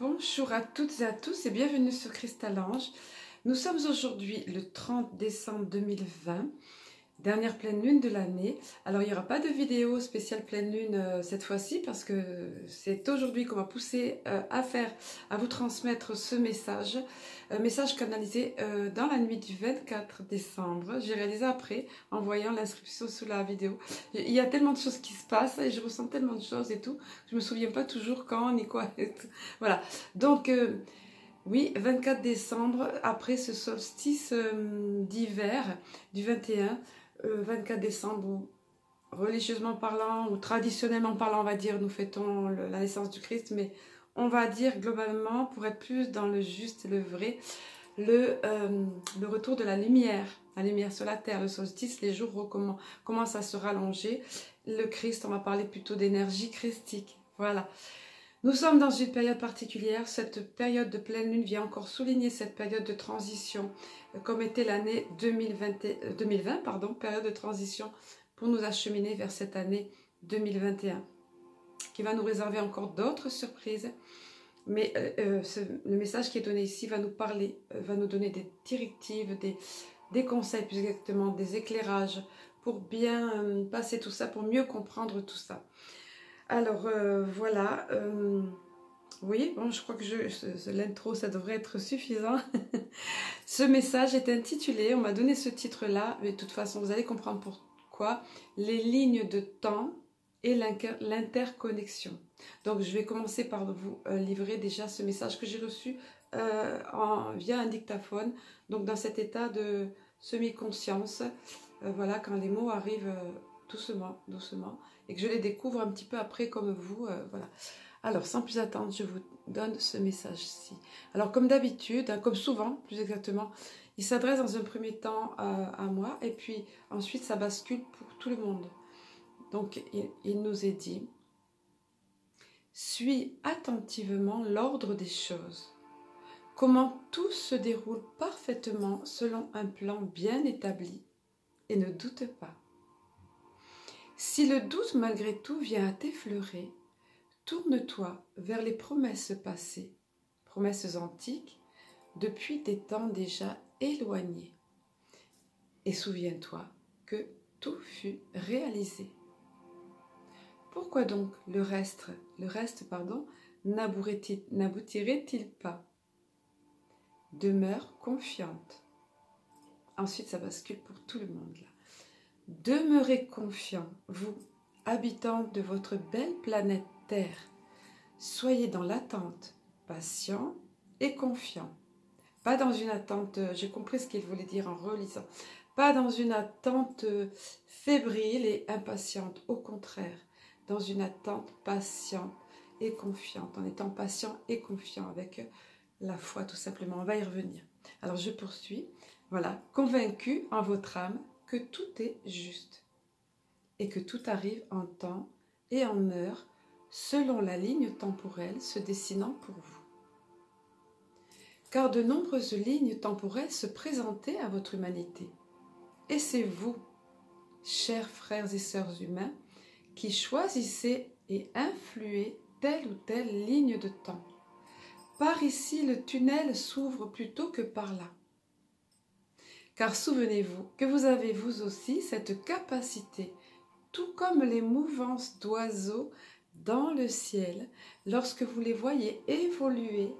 Bonjour à toutes et à tous et bienvenue sur Cristal Ange. Nous sommes aujourd'hui le 30 décembre 2020, dernière pleine lune de l'année. Alors il n'y aura pas de vidéo spéciale pleine lune cette fois-ci parce que c'est aujourd'hui qu'on va pousser à vous transmettre ce message. Message canalisé dans la nuit du 24 décembre. J'ai réalisé après en voyant l'inscription sous la vidéo. Il y a tellement de choses qui se passent et je ressens tellement de choses et tout. Je me souviens pas toujours quand ni quoi et tout. Voilà. Donc oui, 24 décembre, après ce solstice d'hiver du 21, 24 décembre, où, religieusement parlant ou traditionnellement parlant, on va dire, nous fêtons la naissance du Christ, mais on va dire globalement, pour être plus dans le juste et le vrai, le retour de la lumière sur la terre, le solstice, les jours commencent à se rallonger. Le Christ, on va parler plutôt d'énergie christique, voilà. Nous sommes dans une période particulière, cette période de pleine lune vient encore souligner cette période de transition, comme était l'année 2020, période de transition pour nous acheminer vers cette année 2021, qui va nous réserver encore d'autres surprises. Mais le message qui est donné ici va nous parler, va nous donner des directives, des conseils, plus exactement des éclairages, pour bien passer tout ça, pour mieux comprendre tout ça. Alors voilà, oui, bon, je crois que l'intro, ça devrait être suffisant. Ce message est intitulé, on m'a donné ce titre-là, mais de toute façon, vous allez comprendre pourquoi, les lignes de temps et l'interconnexion. Donc, je vais commencer par vous livrer déjà ce message que j'ai reçu via un dictaphone, donc dans cet état de semi-conscience, voilà, quand les mots arrivent doucement, doucement, et que je les découvre un petit peu après comme vous, voilà. Alors, sans plus attendre, je vous donne ce message-ci. Alors, comme d'habitude, hein, comme souvent, plus exactement, il s'adresse dans un premier temps à moi, et puis ensuite, ça bascule pour tout le monde. Donc, il nous est dit, suis attentivement l'ordre des choses. Comment tout se déroule parfaitement selon un plan bien établi, et ne doute pas. Si le doute malgré tout vient à t'effleurer, tourne-toi vers les promesses passées, promesses antiques, depuis des temps déjà éloignés. Et souviens-toi que tout fut réalisé. Pourquoi donc le reste n'aboutirait-il pas? Demeure confiante. Ensuite, ça bascule pour tout le monde là. Demeurez confiants, vous, habitants de votre belle planète Terre. Soyez dans l'attente, patient et confiant. Pas dans une attente, j'ai compris ce qu'il voulait dire en relisant, pas dans une attente fébrile et impatiente, au contraire, dans une attente patiente et confiante, en étant patient et confiant avec la foi tout simplement. On va y revenir. Alors je poursuis, voilà, convaincu en votre âme que tout est juste et que tout arrive en temps et en heure selon la ligne temporelle se dessinant pour vous. Car de nombreuses lignes temporelles se présentaient à votre humanité. Et c'est vous, chers frères et sœurs humains, qui choisissez et influez telle ou telle ligne de temps. Par ici, le tunnel s'ouvre plutôt que par là. Car souvenez-vous que vous avez vous aussi cette capacité, tout comme les mouvances d'oiseaux dans le ciel, lorsque vous les voyez évoluer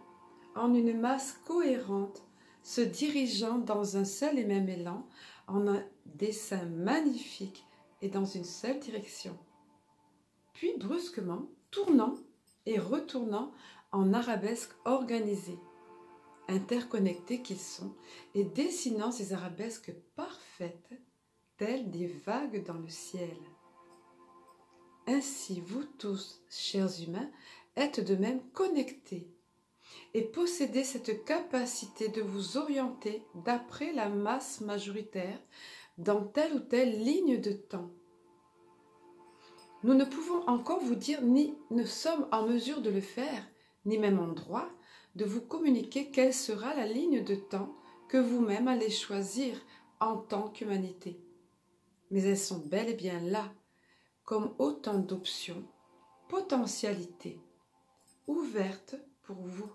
en une masse cohérente, se dirigeant dans un seul et même élan, en un dessin magnifique et dans une seule direction. Puis brusquement, tournant et retournant en arabesques organisées, interconnectés qu'ils sont, et dessinant ces arabesques parfaites, telles des vagues dans le ciel. Ainsi, vous tous, chers humains, êtes de même connectés et possédez cette capacité de vous orienter d'après la masse majoritaire dans telle ou telle ligne de temps. Nous ne pouvons encore vous dire, ni ne sommes en mesure de le faire, ni même en droit, de vous communiquer quelle sera la ligne de temps que vous-même allez choisir en tant qu'humanité. Mais elles sont bel et bien là, comme autant d'options, potentialités, ouvertes pour vous.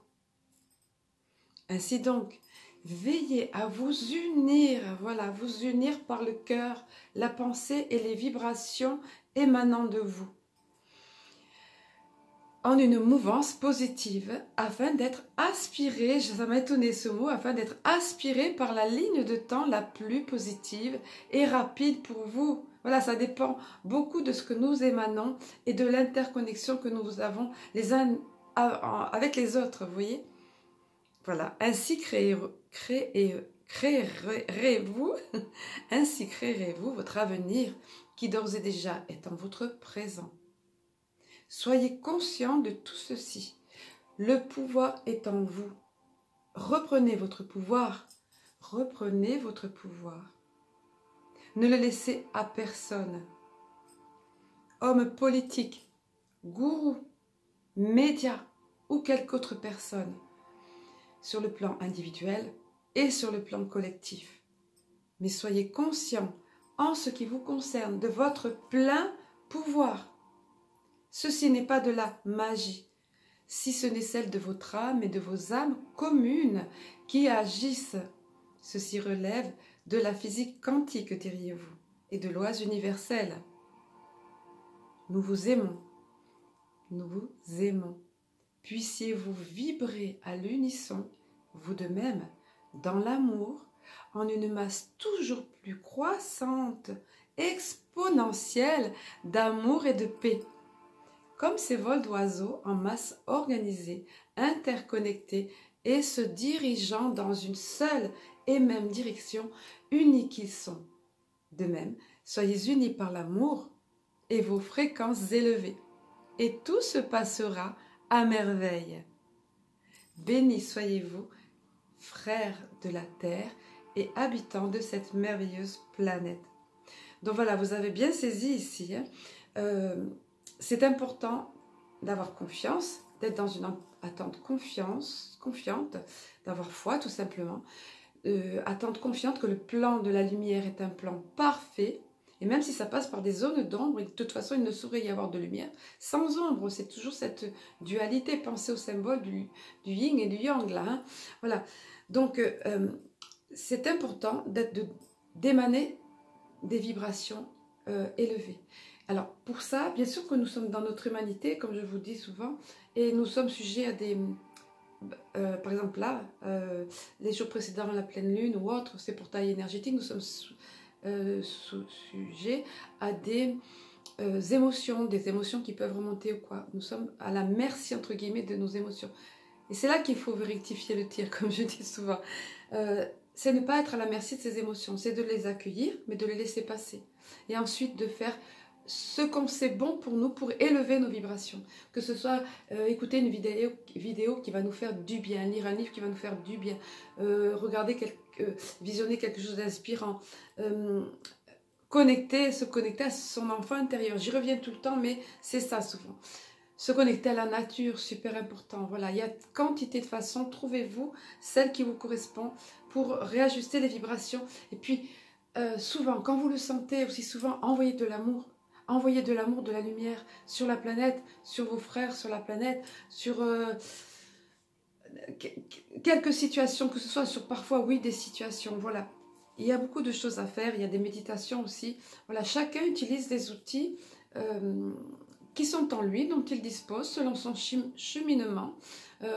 Ainsi donc, veillez à vous unir, voilà, vous unir par le cœur, la pensée et les vibrations émanant de vous, en une mouvance positive, afin d'être aspiré, ça m'a étonné ce mot, afin d'être aspiré par la ligne de temps la plus positive et rapide pour vous. Voilà, ça dépend beaucoup de ce que nous émanons et de l'interconnexion que nous avons les uns avec les autres, vous voyez. Voilà, ainsi créerez-vous ainsi créerez-vous votre avenir qui d'ores et déjà est en votre présent. Soyez conscient de tout ceci. Le pouvoir est en vous. Reprenez votre pouvoir. Reprenez votre pouvoir. Ne le laissez à personne. Homme politique, gourou, média ou quelque autre personne, sur le plan individuel et sur le plan collectif. Mais soyez conscient, en ce qui vous concerne, de votre plein pouvoir. Ceci n'est pas de la magie, si ce n'est celle de votre âme et de vos âmes communes qui agissent. Ceci relève de la physique quantique, diriez-vous, et de lois universelles. Nous vous aimons. Nous vous aimons. Puissiez-vous vibrer à l'unisson, vous de même, dans l'amour, en une masse toujours plus croissante, exponentielle d'amour et de paix. Comme ces vols d'oiseaux en masse organisée, interconnectés et se dirigeant dans une seule et même direction, unis qu'ils sont. De même, soyez unis par l'amour et vos fréquences élevées, et tout se passera à merveille. Bénis soyez-vous, frères de la terre et habitants de cette merveilleuse planète. Donc voilà, vous avez bien saisi ici, c'est important d'avoir confiance, d'être dans une attente confiante, d'avoir foi tout simplement, attente confiante que le plan de la lumière est un plan parfait, et même si ça passe par des zones d'ombre, de toute façon il ne saurait y avoir de lumière sans ombre, c'est toujours cette dualité, pensez au symbole du yin et du yang là, hein. Voilà, donc c'est important d'émaner des vibrations élevées. Alors, pour ça, bien sûr que nous sommes dans notre humanité, comme je vous dis souvent, et nous sommes sujets à des... par exemple là, les jours précédents, la pleine lune ou autre, ces portails énergétiques, nous sommes sujets à des émotions qui peuvent remonter ou quoi. Nous sommes à la merci, entre guillemets, de nos émotions. Et c'est là qu'il faut rectifier le tir, comme je dis souvent. C'est ne pas être à la merci de ces émotions, c'est de les accueillir, mais de les laisser passer. Et ensuite de faire ce qu'on sait bon pour nous, pour élever nos vibrations. Que ce soit écouter une vidéo qui va nous faire du bien, lire un livre qui va nous faire du bien, visionner quelque chose d'inspirant, se connecter à son enfant intérieur. J'y reviens tout le temps, mais c'est ça souvent. Se connecter à la nature, super important. Voilà, il y a quantité de façons, trouvez-vous celle qui vous correspond pour réajuster les vibrations. Et puis, souvent, quand vous le sentez, aussi souvent, envoyez de l'amour. Envoyez de l'amour, de la lumière sur la planète, sur vos frères, sur la planète, sur quelques situations, que ce soit sur parfois, oui, des situations, voilà. Il y a beaucoup de choses à faire, il y a des méditations aussi. Voilà, chacun utilise des outils qui sont en lui, dont il dispose selon son cheminement.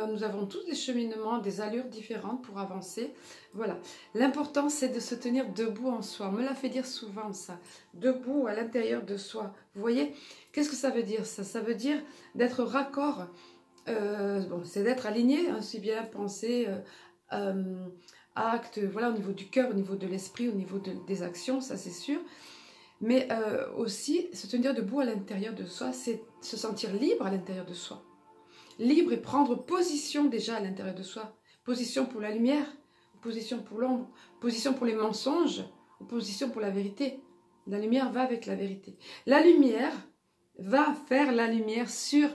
Nous avons tous des cheminements, des allures différentes pour avancer. Voilà. L'important, c'est de se tenir debout en soi. On me l'a fait dire souvent, ça. Debout à l'intérieur de soi. Vous voyez, qu'est-ce que ça veut dire, ça? Ça veut dire d'être raccord. Bon, c'est d'être aligné, hein, aussi bien pensée, acte, voilà, au niveau du cœur, au niveau de l'esprit, au niveau des actions, ça c'est sûr. Mais aussi, se tenir debout à l'intérieur de soi, c'est se sentir libre à l'intérieur de soi. Libre et prendre position déjà à l'intérieur de soi. Position pour la lumière, position pour l'ombre, position pour les mensonges, position pour la vérité. La lumière va avec la vérité. La lumière va faire la lumière sur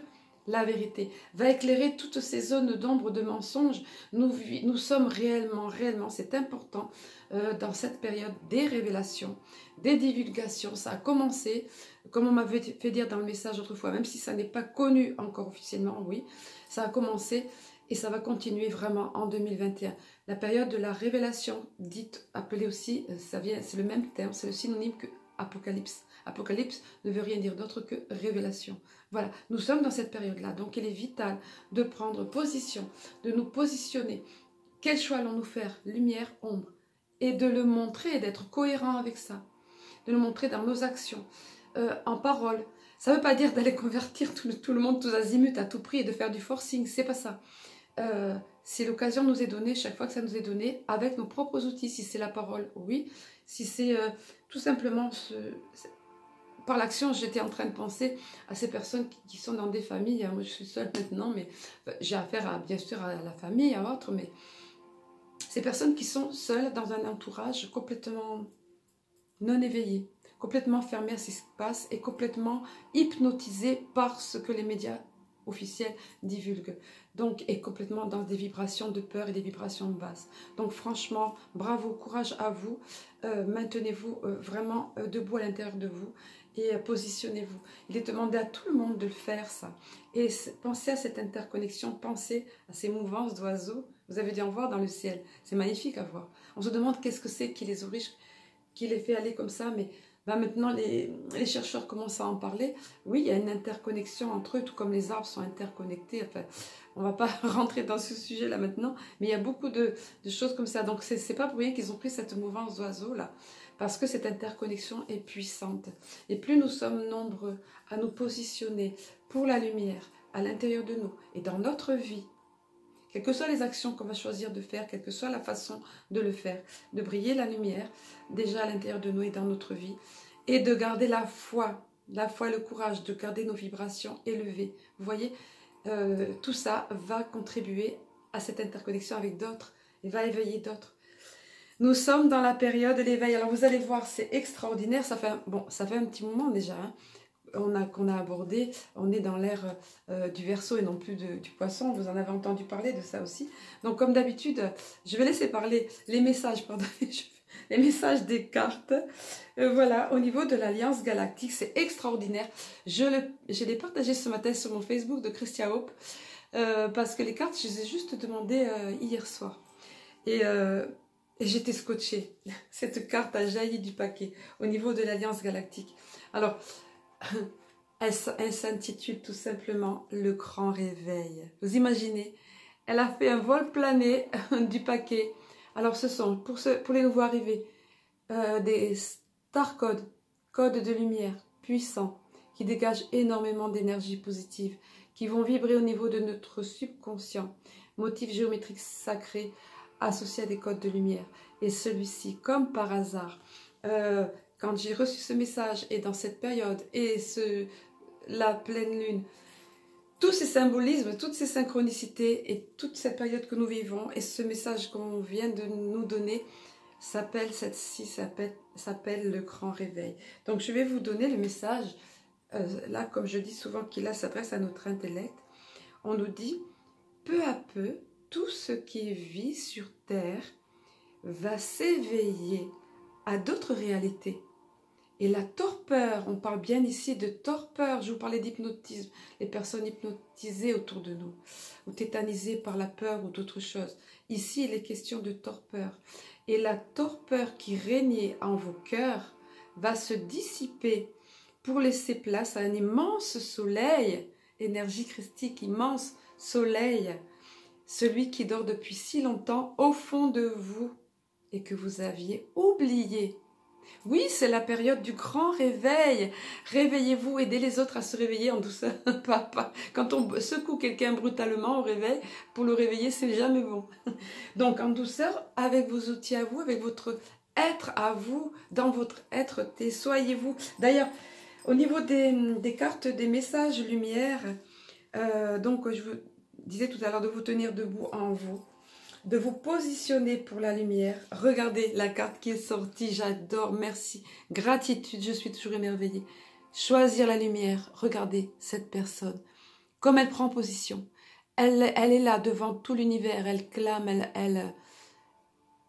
la vérité, va éclairer toutes ces zones d'ombre de mensonges. Nous sommes réellement, c'est important dans cette période des révélations, des divulgations. Ça a commencé, comme on m'avait fait dire dans le message autrefois, même si ça n'est pas connu encore officiellement, oui, ça a commencé et ça va continuer vraiment en 2021. La période de la révélation, dite, appelée aussi, c'est le même terme, c'est le synonyme que Apocalypse. Apocalypse ne veut rien dire d'autre que révélation. Voilà, nous sommes dans cette période-là, donc il est vital de prendre position, de nous positionner. Quel choix allons-nous faire? Lumière, ombre. Et de le montrer, d'être cohérent avec ça. De le montrer dans nos actions, en parole. Ça ne veut pas dire d'aller convertir tout le monde, tous azimuts, à tout prix, et de faire du forcing, c'est pas ça. Si l'occasion nous est donnée, chaque fois que ça nous est donné, avec nos propres outils, si c'est la parole, oui. Si c'est tout simplement par l'action, j'étais en train de penser à ces personnes qui sont dans des familles. Moi, je suis seule maintenant, mais j'ai affaire bien sûr à la famille, à autres, mais ces personnes qui sont seules dans un entourage complètement non éveillé, complètement fermé à ce qui se passe et complètement hypnotisé par ce que les médias officiels divulguent. Donc, et complètement dans des vibrations de peur et des vibrations basses. Donc franchement, bravo, courage à vous. Maintenez-vous vraiment debout à l'intérieur de vous et positionnez-vous. Il est demandé à tout le monde de le faire, ça. Et pensez à cette interconnexion, pensez à ces mouvances d'oiseaux. Vous avez dû en voir dans le ciel. C'est magnifique à voir. On se demande qu'est-ce que c'est qui les orige, qui les fait aller comme ça, mais maintenant les chercheurs commencent à en parler. Oui, il y a une interconnexion entre eux, tout comme les arbres sont interconnectés. Enfin, on ne va pas rentrer dans ce sujet-là maintenant, mais il y a beaucoup de choses comme ça. Donc, ce n'est pas pour rien qu'ils ont pris cette mouvance d'oiseaux-là, parce que cette interconnexion est puissante. Et plus nous sommes nombreux à nous positionner pour la lumière à l'intérieur de nous et dans notre vie, quelles que soient les actions qu'on va choisir de faire, quelle que soit la façon de le faire, de briller la lumière déjà à l'intérieur de nous et dans notre vie, et de garder la foi, le courage, de garder nos vibrations élevées. Vous voyez, tout ça va contribuer à cette interconnexion avec d'autres et va éveiller d'autres. Nous sommes dans la période de l'éveil. Alors vous allez voir, c'est extraordinaire. Ça fait un petit moment déjà, hein, qu'on a abordé. On est dans l'ère du Verseau et non plus du Poisson. Vous en avez entendu parler de ça aussi. Donc comme d'habitude, je vais laisser parler les messages, pardon, les messages des cartes. Voilà, au niveau de l'Alliance Galactique, c'est extraordinaire. Je l'ai partagé ce matin sur mon Facebook de Christia Hope, parce que les cartes, je les ai juste demandées hier soir. Et j'étais scotchée. Cette carte a jailli du paquet au niveau de l'Alliance Galactique. Alors, elle s'intitule tout simplement Le Grand Réveil. Vous imaginez, elle a fait un vol plané du paquet. Alors ce sont, pour les nouveaux arrivés, des star codes, codes de lumière puissants, qui dégagent énormément d'énergie positive, qui vont vibrer au niveau de notre subconscient, motifs géométriques sacrés associés à des codes de lumière. Et celui-ci, comme par hasard, quand j'ai reçu ce message, et dans cette période, et la pleine lune, tous ces symbolismes, toutes ces synchronicités et toute cette période que nous vivons et ce message qu'on vient de nous donner s'appelle le Grand Réveil. Donc je vais vous donner le message, là comme je dis souvent qu'il s'adresse à notre intellect. On nous dit, peu à peu, tout ce qui vit sur Terre va s'éveiller à d'autres réalités. Et la torpeur, on parle bien ici de torpeur, je vous parlais d'hypnotisme, les personnes hypnotisées autour de nous, ou tétanisées par la peur ou d'autres choses. Ici, il est question de torpeur. Et la torpeur qui régnait en vos cœurs va se dissiper pour laisser place à un immense soleil, énergie christique, immense soleil, celui qui dort depuis si longtemps au fond de vous et que vous aviez oublié. Oui, c'est la période du grand réveil. Réveillez-vous, aidez les autres à se réveiller en douceur. Quand on secoue quelqu'un brutalement au réveil, pour le réveiller, c'est jamais bon. Donc en douceur, avec vos outils à vous, avec votre être à vous, dans votre être-té, soyez-vous. D'ailleurs, au niveau des cartes, des messages lumière, donc je vous disais tout à l'heure de vous tenir debout en vous, de vous positionner pour la lumière. Regardez la carte qui est sortie, j'adore, merci, gratitude, je suis toujours émerveillée. Choisir la lumière, regardez cette personne comme elle prend position. Elle est là devant tout l'univers, elle clame,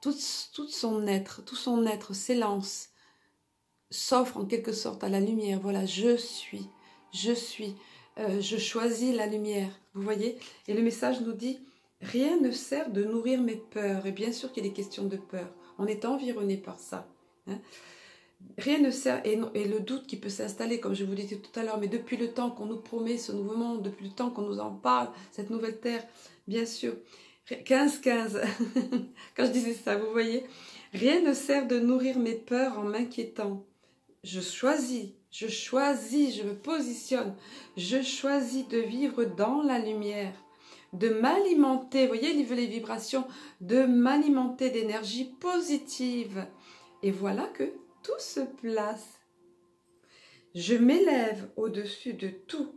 tout son être s'élance, s'offre en quelque sorte à la lumière. Voilà, je choisis la lumière. Vous voyez? Et le message nous dit, rien ne sert de nourrir mes peurs. Et bien sûr qu'il est question de peur. On est environné par ça. Hein? Rien ne sert, et le doute qui peut s'installer, comme je vous disais tout à l'heure, mais depuis le temps qu'on nous promet ce nouveau monde, depuis le temps qu'on nous en parle, cette nouvelle terre, bien sûr, 15-15, quand je disais ça, vous voyez, rien ne sert de nourrir mes peurs en m'inquiétant. Je choisis, je me positionne, je choisis de vivre dans la lumière, de m'alimenter, vous voyez les vibrations, de m'alimenter d'énergie positive. Et voilà que tout se place. Je m'élève au-dessus de tout,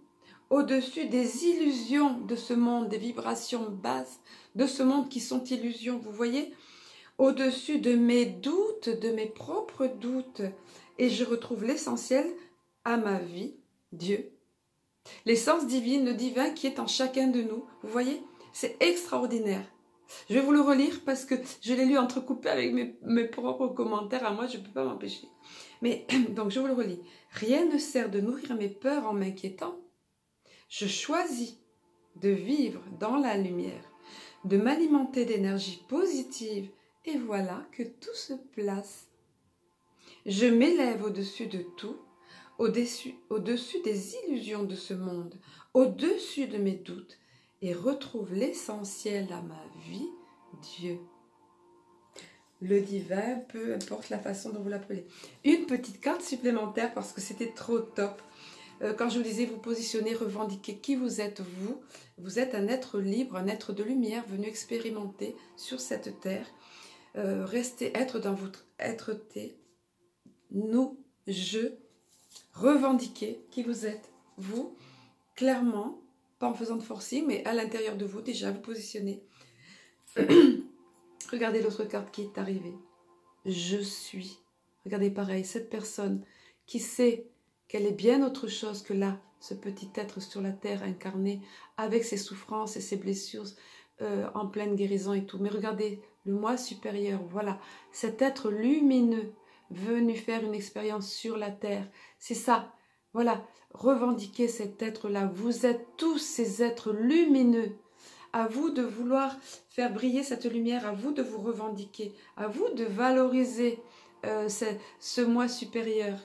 au-dessus des illusions de ce monde, des vibrations basses de ce monde qui sont illusions, vous voyez, au-dessus de mes doutes, de mes propres doutes, et je retrouve l'essentiel à ma vie, Dieu. L'essence divine, le divin qui est en chacun de nous, vous voyez, c'est extraordinaire. Je vais vous le relire parce que je l'ai lu entrecoupé avec mes propres commentaires à moi, je ne peux pas m'empêcher. Mais donc je vous le relis. Rien ne sert de nourrir mes peurs en m'inquiétant. Je choisis de vivre dans la lumière, de m'alimenter d'énergie positive, et voilà que tout se place. Je m'élève au-dessus de tout, au-dessus des illusions de ce monde, au-dessus de mes doutes, et retrouve l'essentiel à ma vie, Dieu. Le divin, peu importe la façon dont vous l'appelez. Une petite carte supplémentaire parce que c'était trop top. Quand je vous disais vous positionner, revendiquer qui vous êtes, vous êtes un être libre, un être de lumière venu expérimenter sur cette terre. Restez, être dans votre être-té. Nous, je, revendiquez qui vous êtes. Vous, clairement, pas en faisant de forcing, mais à l'intérieur de vous, déjà, vous positionnez. Regardez l'autre carte qui est arrivée. Je suis. Regardez pareil, cette personne qui sait qu'elle est bien autre chose que là, ce petit être sur la terre incarné, avec ses souffrances et ses blessures, en pleine guérison et tout. Mais regardez, le moi supérieur, voilà, cet être lumineux venu faire une expérience sur la terre. C'est ça, voilà, revendiquez cet être-là. Vous êtes tous ces êtres lumineux. À vous de vouloir faire briller cette lumière, à vous de vous revendiquer, à vous de valoriser ce moi supérieur.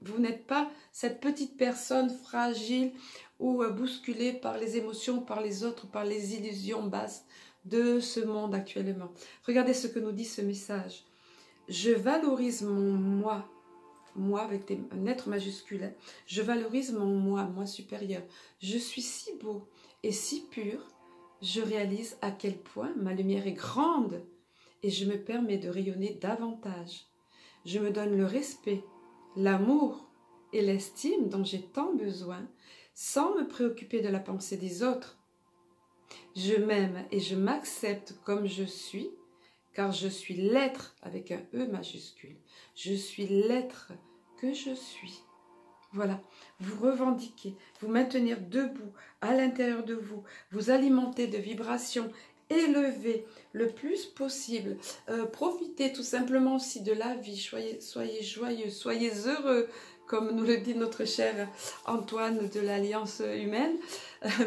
Vous n'êtes pas cette petite personne fragile ou bousculée par les émotions, par les autres, par les illusions basses de ce monde actuellement. Regardez ce que nous dit ce message. Je valorise mon moi avec un être majuscule. Hein. Je valorise mon moi supérieur. Je suis si beau et si pur. Je réalise à quel point ma lumière est grande et je me permets de rayonner davantage. Je me donne le respect, l'amour et l'estime dont j'ai tant besoin sans me préoccuper de la pensée des autres. Je m'aime et je m'accepte comme je suis car je suis l'être avec un E majuscule. Je suis l'être que je suis. Voilà, vous revendiquez, vous maintenir debout à l'intérieur de vous, vous alimenter de vibrations élevées le plus possible. Profitez tout simplement aussi de la vie, soyez joyeux, soyez heureux, comme nous le dit notre cher Antoine de l'Alliance humaine.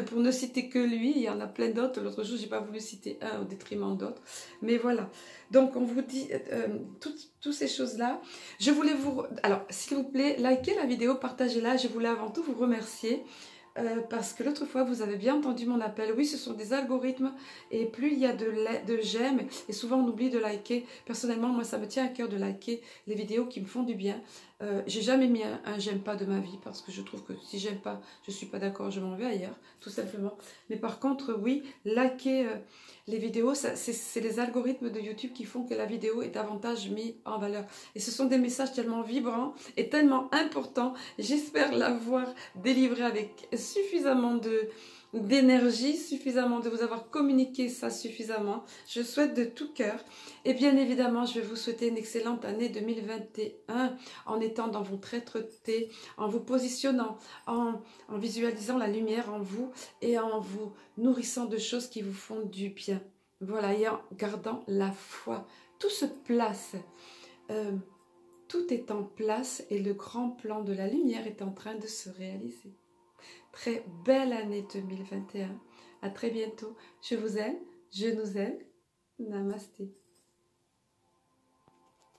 Pour ne citer que lui, il y en a plein d'autres. L'autre jour, je n'ai pas voulu citer un au détriment d'autres. Mais voilà. Donc, on vous dit toutes ces choses-là. Je voulais vous... Alors, s'il vous plaît, likez la vidéo, partagez-la. Je voulais avant tout vous remercier. Parce que l'autre fois, vous avez bien entendu mon appel. Oui, ce sont des algorithmes et plus il y a de j'aime, et souvent on oublie de liker. Personnellement, moi, ça me tient à cœur de liker les vidéos qui me font du bien. J'ai jamais mis un j'aime pas de ma vie parce que je trouve que si j'aime pas, je suis pas d'accord, je m'en vais ailleurs, tout simplement. Mais par contre, oui, liker les vidéos, c'est les algorithmes de YouTube qui font que la vidéo est davantage mise en valeur. Et ce sont des messages tellement vibrants et tellement importants. J'espère l'avoir délivré avec suffisamment d'énergie suffisamment, de vous avoir communiqué ça suffisamment. Je souhaite de tout cœur. Et bien évidemment, je vais vous souhaiter une excellente année 2021 en étant dans votre être-té, en vous positionnant, en visualisant la lumière en vous et en vous nourrissant de choses qui vous font du bien. Voilà, et en gardant la foi. Tout se place. Tout est en place et le grand plan de la lumière est en train de se réaliser. Très belle année 2021. À très bientôt. Je vous aime, je nous aime. Namasté.